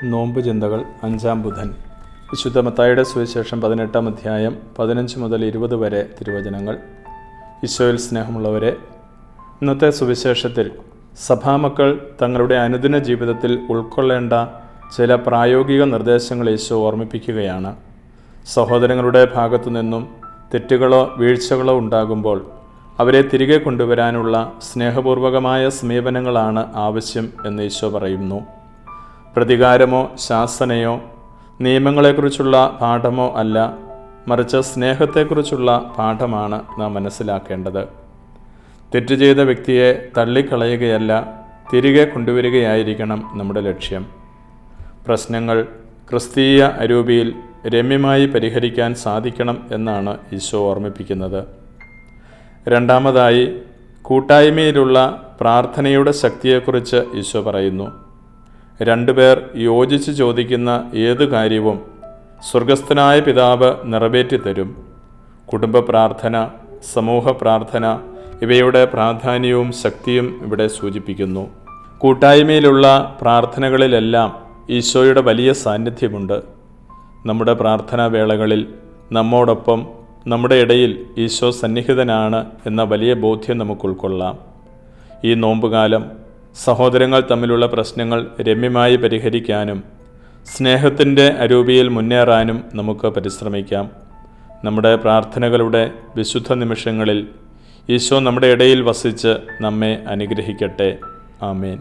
നോമ്പ് ചിന്തകൾ 5-ാം ബുധൻ. വിശുദ്ധ മത്തായിയുടെ സുവിശേഷം 18-ാം അധ്യായം 15 മുതൽ 20 വരെ തിരുവചനങ്ങൾ. ഈശോയിൽ സ്നേഹമുള്ളവരെ, ഇന്നത്തെ സുവിശേഷത്തിൽ സഭാമക്കൾ തങ്ങളുടെ അനുദിന ജീവിതത്തിൽ ഉൾക്കൊള്ളേണ്ട ചില പ്രായോഗിക നിർദ്ദേശങ്ങൾ ഈശോ ഓർമ്മിപ്പിക്കുകയാണ്. സഹോദരങ്ങളുടെ ഭാഗത്തു നിന്നും തെറ്റുകളോ വീഴ്ചകളോ ഉണ്ടാകുമ്പോൾ അവരെ തിരികെ കൊണ്ടുവരാനുള്ള സ്നേഹപൂർവകമായ സമീപനങ്ങളാണ് ആവശ്യം എന്ന് ഈശോ പറയുന്നു. പ്രതികാരമോ ശാസനയോ നിയമങ്ങളെക്കുറിച്ചുള്ള പാഠമോ അല്ല, മറിച്ച് സ്നേഹത്തെക്കുറിച്ചുള്ള പാഠമാണ് നാം മനസ്സിലാക്കേണ്ടത്. തെറ്റ് ചെയ്ത വ്യക്തിയെ തള്ളിക്കളയുകയല്ല, തിരികെ കൊണ്ടുവരികയായിരിക്കണം നമ്മുടെ ലക്ഷ്യം. പ്രശ്നങ്ങൾ ക്രിസ്തീയ അരൂപിയിൽ രമ്യമായി പരിഹരിക്കാൻ സാധിക്കണം എന്നാണ് ഈശോ ഓർമ്മിപ്പിക്കുന്നത്. രണ്ടാമതായി, കൂട്ടായ്മയിലുള്ള പ്രാർത്ഥനയുടെ ശക്തിയെക്കുറിച്ച് ഈശോ പറയുന്നു. രണ്ടുപേർ യോജിച്ച് ചോദിക്കുന്ന ഏതു കാര്യവും സ്വർഗസ്ഥനായ പിതാവ് നിറവേറ്റിത്തരും. കുടുംബ പ്രാർത്ഥന, സമൂഹ പ്രാർത്ഥന ഇവയുടെ പ്രാധാന്യവും ശക്തിയും ഇവിടെ സൂചിപ്പിക്കുന്നു. കൂട്ടായ്മയിലുള്ള പ്രാർത്ഥനകളിലെല്ലാം ഈശോയുടെ വലിയ സാന്നിധ്യമുണ്ട്. നമ്മുടെ പ്രാർത്ഥനാ വേളകളിൽ നമ്മോടൊപ്പം, നമ്മുടെ ഇടയിൽ ഈശോ സന്നിഹിതനാണ് എന്ന വലിയ ബോധ്യം നമുക്ക് ഉൾക്കൊള്ളാം. ഈ നോമ്പുകാലം സഹോദരങ്ങൾ തമ്മിലുള്ള പ്രശ്നങ്ങൾ രമ്യമായി പരിഹരിക്കാനും സ്നേഹത്തിൻ്റെ അരൂപിയിൽ മുന്നേറാനും നമുക്ക് പരിശ്രമിക്കാം. നമ്മുടെ പ്രാർത്ഥനകളുടെ വിശുദ്ധ നിമിഷങ്ങളിൽ ഈശോ നമ്മുടെ ഇടയിൽ വസിച്ച് നമ്മെ അനുഗ്രഹിക്കട്ടെ. ആമേൻ.